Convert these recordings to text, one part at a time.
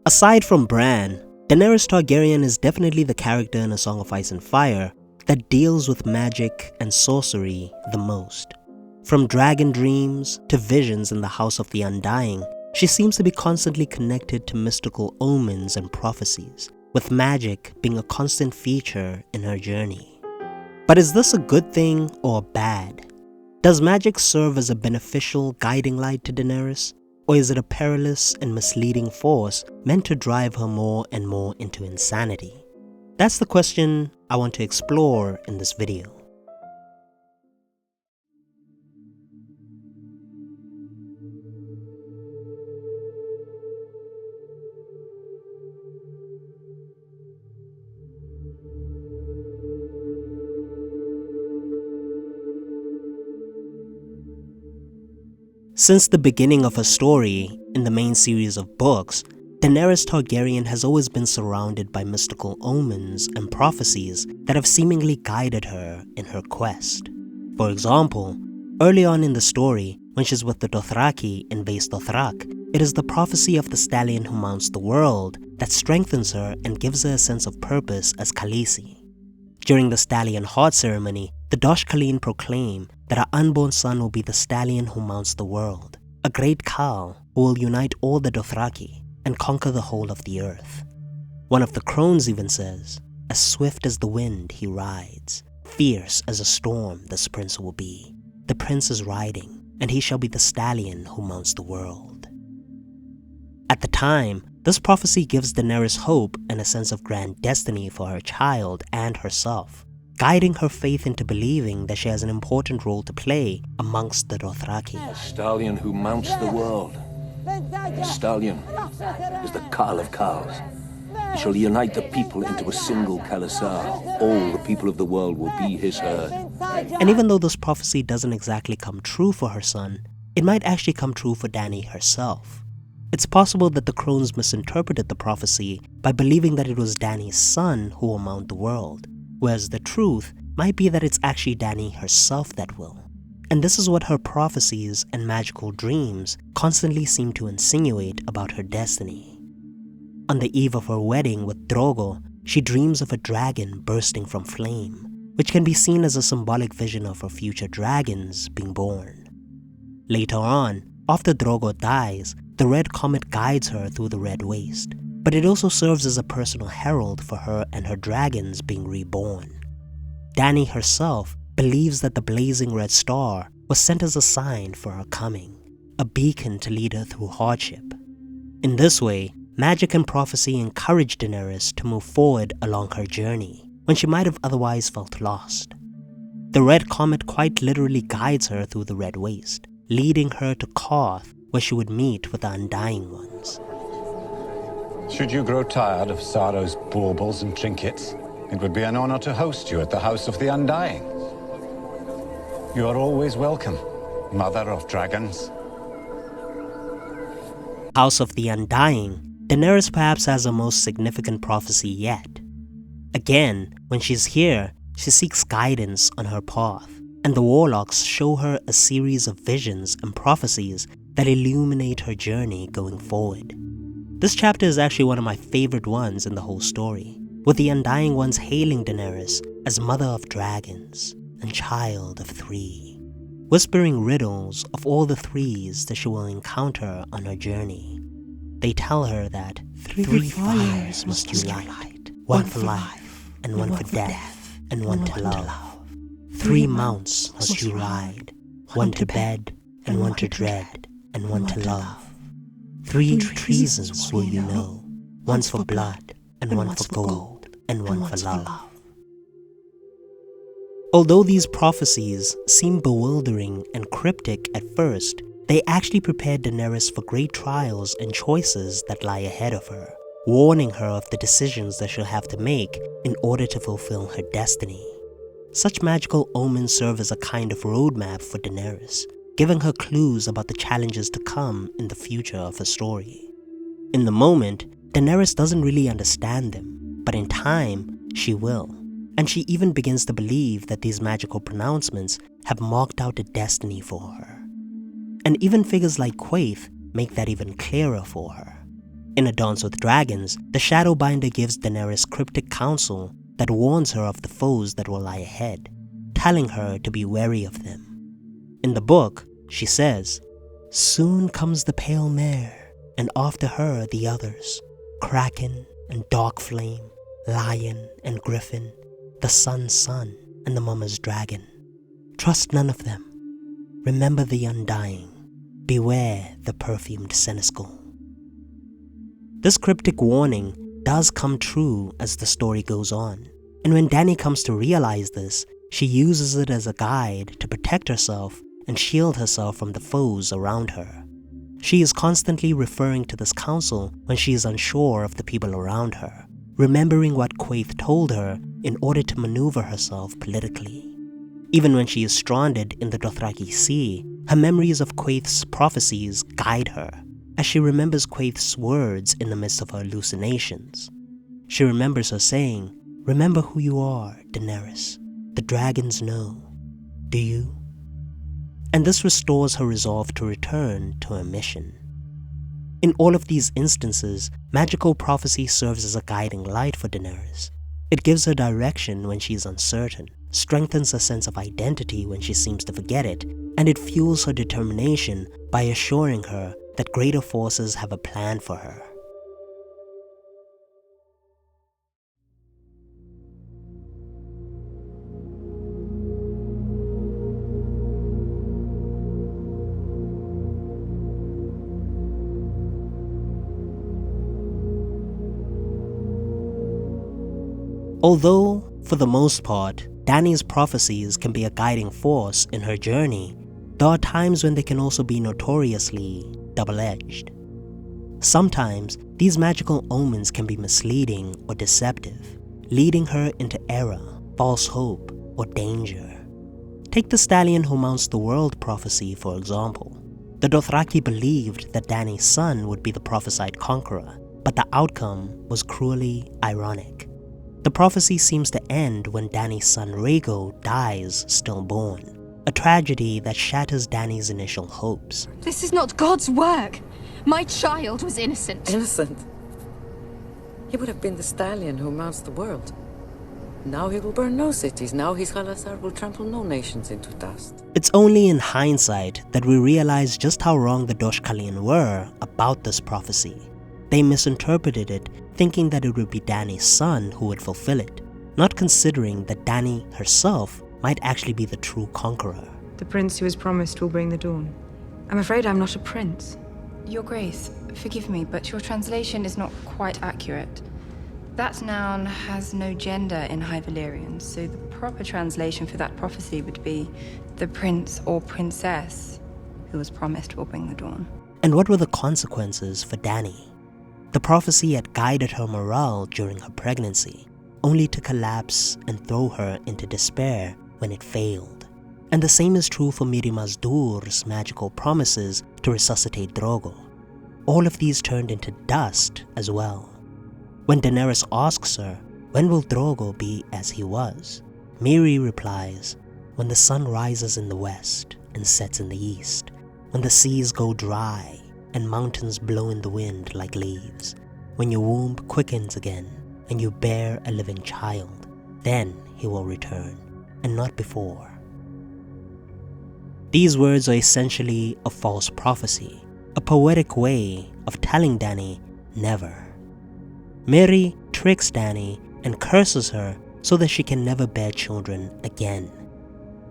Aside from Bran, Daenerys Targaryen is definitely the character in A Song of Ice and Fire that deals with magic and sorcery the most. From dragon dreams to visions in the House of the Undying, she seems to be constantly connected to mystical omens and prophecies, with magic being a constant feature in her journey. But is this a good thing or bad? Does magic serve as a beneficial guiding light to Daenerys, or is it a perilous and misleading force meant to drive her more and more into insanity? That's the question I want to explore in this video. Since the beginning of her story in the main series of books, Daenerys Targaryen has always been surrounded by mystical omens and prophecies that have seemingly guided her in her quest. For example, early on in the story, when she's with the Dothraki in Base Dothrak, it is the prophecy of the Stallion who mounts the world that strengthens her and gives her a sense of purpose as Khaleesi. During the Stallion Heart ceremony, the Dosh Khaleen proclaim that our unborn son will be the Stallion who mounts the world, a great Khal who will unite all the Dothraki and conquer the whole of the earth. One of the crones even says, "As swift as the wind he rides, fierce as a storm this prince will be. The prince is riding, and he shall be the stallion who mounts the world." At the time, this prophecy gives Daenerys hope and a sense of grand destiny for her child and herself, guiding her faith into believing that she has an important role to play amongst the Dothraki. The stallion who mounts the world. The stallion is the Khal of Khals. He shall unite the people into a single Khalasar. All the people of the world will be his herd. And even though this prophecy doesn't exactly come true for her son, it might actually come true for Dany herself. It's possible that the crones misinterpreted the prophecy by believing that it was Dany's son who will mount the world, whereas the truth might be that it's actually Dany herself that will. And this is what her prophecies and magical dreams constantly seem to insinuate about her destiny. On the eve of her wedding with Drogo, she dreams of a dragon bursting from flame, which can be seen as a symbolic vision of her future dragons being born. Later on, after Drogo dies, the Red Comet guides her through the Red Waste, but it also serves as a personal herald for her and her dragons being reborn. Dany herself believes that the blazing red star was sent as a sign for her coming, a beacon to lead her through hardship. In this way, magic and prophecy encourage Daenerys to move forward along her journey when she might have otherwise felt lost. The Red Comet quite literally guides her through the Red Waste, leading her to Qarth, where she would meet with the Undying Ones. Should you grow tired of Saro's baubles and trinkets, it would be an honor to host you at the House of the Undying. You are always welcome, Mother of Dragons. House of the Undying, Daenerys perhaps has her most significant prophecy yet. Again, when she's here, she seeks guidance on her path, and the warlocks show her a series of visions and prophecies that illuminate her journey going forward. This chapter is actually one of my favorite ones in the whole story, with the Undying Ones hailing Daenerys as Mother of Dragons and Child of Three, whispering riddles of all the threes that she will encounter on her journey. They tell her that three fires must unite, one for life, and one for death, and one to love. 3 mounts must you ride, one to bed, and one to dread, and one to love. 3 treasons will you know, one's for blood, and one for gold, and one for love. Although these prophecies seem bewildering and cryptic at first, they actually prepare Daenerys for great trials and choices that lie ahead of her, warning her of the decisions that she'll have to make in order to fulfill her destiny. Such magical omens serve as a kind of roadmap for Daenerys, giving her clues about the challenges to come in the future of her story. In the moment, Daenerys doesn't really understand them, but in time, she will. And she even begins to believe that these magical pronouncements have marked out a destiny for her. And even figures like Quaithe make that even clearer for her. In A Dance with Dragons, the Shadowbinder gives Daenerys cryptic counsel that warns her of the foes that will lie ahead, telling her to be wary of them. In the book, she says, "Soon comes the pale mare, and after her the others, Kraken and Dark Flame, Lion and Griffin, the Sun's Son and the Mama's Dragon. Trust none of them. Remember the Undying. Beware the perfumed seneschal." This cryptic warning does come true as the story goes on, and when Dany comes to realize this, she uses it as a guide to protect herself and shield herself from the foes around her. She is constantly referring to this counsel when she is unsure of the people around her, remembering what Quaithe told her in order to maneuver herself politically. Even when she is stranded in the Dothraki Sea, her memories of Quaithe's prophecies guide her, as she remembers Quaithe's words in the midst of her hallucinations. She remembers her saying, "Remember who you are, Daenerys. The dragons know. Do you?" And this restores her resolve to return to her mission. In all of these instances, magical prophecy serves as a guiding light for Daenerys. It gives her direction when she is uncertain, strengthens her sense of identity when she seems to forget it, and it fuels her determination by assuring her that greater forces have a plan for her. Although, for the most part, Dany's prophecies can be a guiding force in her journey, there are times when they can also be notoriously double-edged. Sometimes, these magical omens can be misleading or deceptive, leading her into error, false hope, or danger. Take the Stallion who mounts the world prophecy, for example. The Dothraki believed that Dany's son would be the prophesied conqueror, but the outcome was cruelly ironic. The prophecy seems to end when Dany's son Rhaego dies stillborn, a tragedy that shatters Dany's initial hopes. This is not God's work. My child was innocent. Innocent? He would have been the Stallion who mounts the world. Now he will burn no cities. Now his Khalasar will trample no nations into dust. It's only in hindsight that we realize just how wrong the Doshkalian were about this prophecy. They misinterpreted it, thinking that it would be Dany's son who would fulfill it, not considering that Dany herself might actually be the true conqueror. The prince who is promised will bring the dawn. I'm afraid I'm not a prince. Your Grace, forgive me, but your translation is not quite accurate. That noun has no gender in High Valyrian, so the proper translation for that prophecy would be the prince or princess who was promised will bring the dawn. And what were the consequences for Dany? The prophecy had guided her morale during her pregnancy, only to collapse and throw her into despair when it failed. And the same is true for Mirri Maz Duur's magical promises to resuscitate Drogo. All of these turned into dust as well. When Daenerys asks her, when will Drogo be as he was? Mirri replies, when the sun rises in the west and sets in the east, when the seas go dry and mountains blow in the wind like leaves, when your womb quickens again and you bear a living child, then he will return, and not before. These words are essentially a false prophecy, a poetic way of telling Dany never. Mirri tricks Dany and curses her so that she can never bear children again.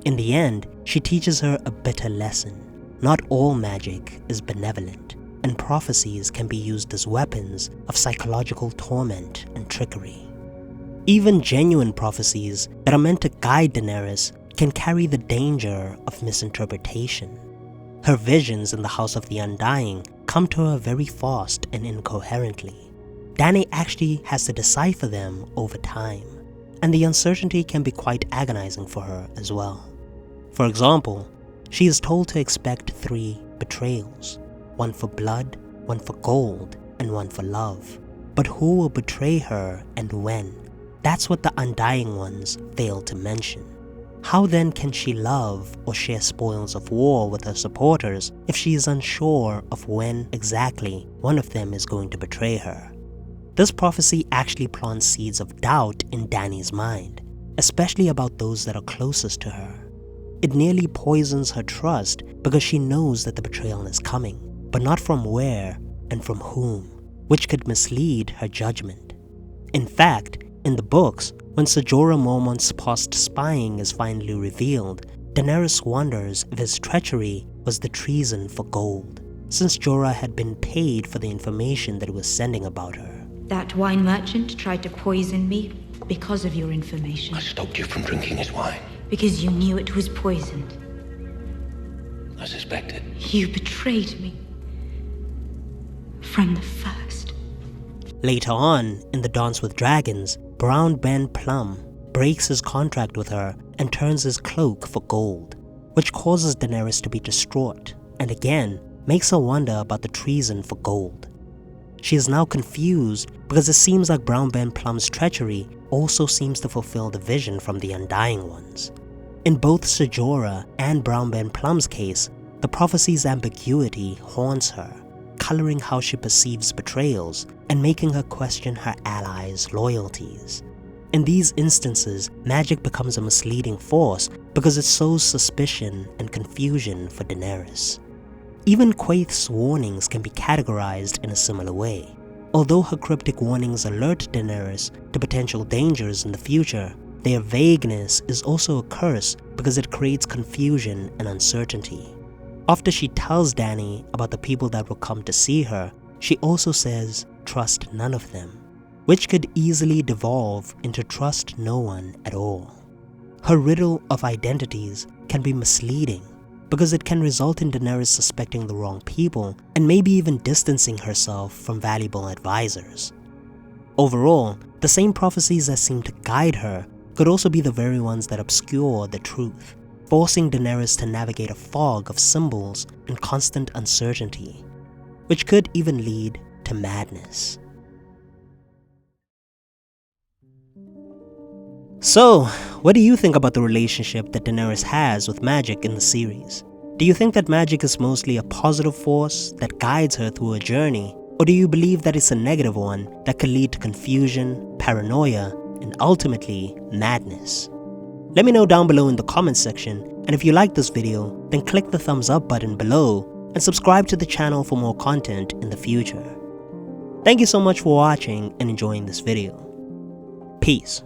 In the end, she teaches her a bitter lesson. Not all magic is benevolent, and prophecies can be used as weapons of psychological torment and trickery. Even genuine prophecies that are meant to guide Daenerys can carry the danger of misinterpretation. Her visions in the House of the Undying come to her very fast and incoherently. Dany actually has to decipher them over time, and the uncertainty can be quite agonizing for her as well. For example, she is told to expect 3 betrayals, one for blood, one for gold, and one for love. But who will betray her and when? That's what the Undying ones fail to mention. How then can she love or share spoils of war with her supporters if she is unsure of when exactly one of them is going to betray her? This prophecy actually plants seeds of doubt in Dany's mind, especially about those that are closest to her. It nearly poisons her trust because she knows that the betrayal is coming, but not from where and from whom, which could mislead her judgment. In fact, in the books, when Ser Jorah Mormont's past spying is finally revealed, Daenerys wonders if his treachery was the treason for gold, since Jorah had been paid for the information that he was sending about her. That wine merchant tried to poison me because of your information. I stopped you from drinking his wine. Because you knew it was poisoned. I suspected. You betrayed me. From the first. Later on, in the Dance with Dragons, Brown Ben Plum breaks his contract with her and turns his cloak for gold, which causes Daenerys to be distraught, and again makes her wonder about the treason for gold. She is now confused because it seems like Brown Ben Plum's treachery also seems to fulfill the vision from the Undying Ones. In both Ser Jorah and Brown Ben Plum's case, the prophecy's ambiguity haunts her, coloring how she perceives betrayals and making her question her allies' loyalties. In these instances, magic becomes a misleading force because it sows suspicion and confusion for Daenerys. Even Quaithe's warnings can be categorized in a similar way. Although her cryptic warnings alert Daenerys to potential dangers in the future, their vagueness is also a curse because it creates confusion and uncertainty. After she tells Dany about the people that will come to see her, she also says, "Trust none of them," which could easily devolve into trust no one at all. Her riddle of identities can be misleading because it can result in Daenerys suspecting the wrong people and maybe even distancing herself from valuable advisors. Overall, the same prophecies that seem to guide her could also be the very ones that obscure the truth, forcing Daenerys to navigate a fog of symbols and constant uncertainty, which could even lead to madness. So, what do you think about the relationship that Daenerys has with magic in the series? Do you think that magic is mostly a positive force that guides her through her journey, or do you believe that it's a negative one that could lead to confusion, paranoia, and ultimately madness? Let me know down below in the comments section, and if you like this video, then click the thumbs up button below and subscribe to the channel for more content in the future. Thank you so much for watching and enjoying this video. Peace.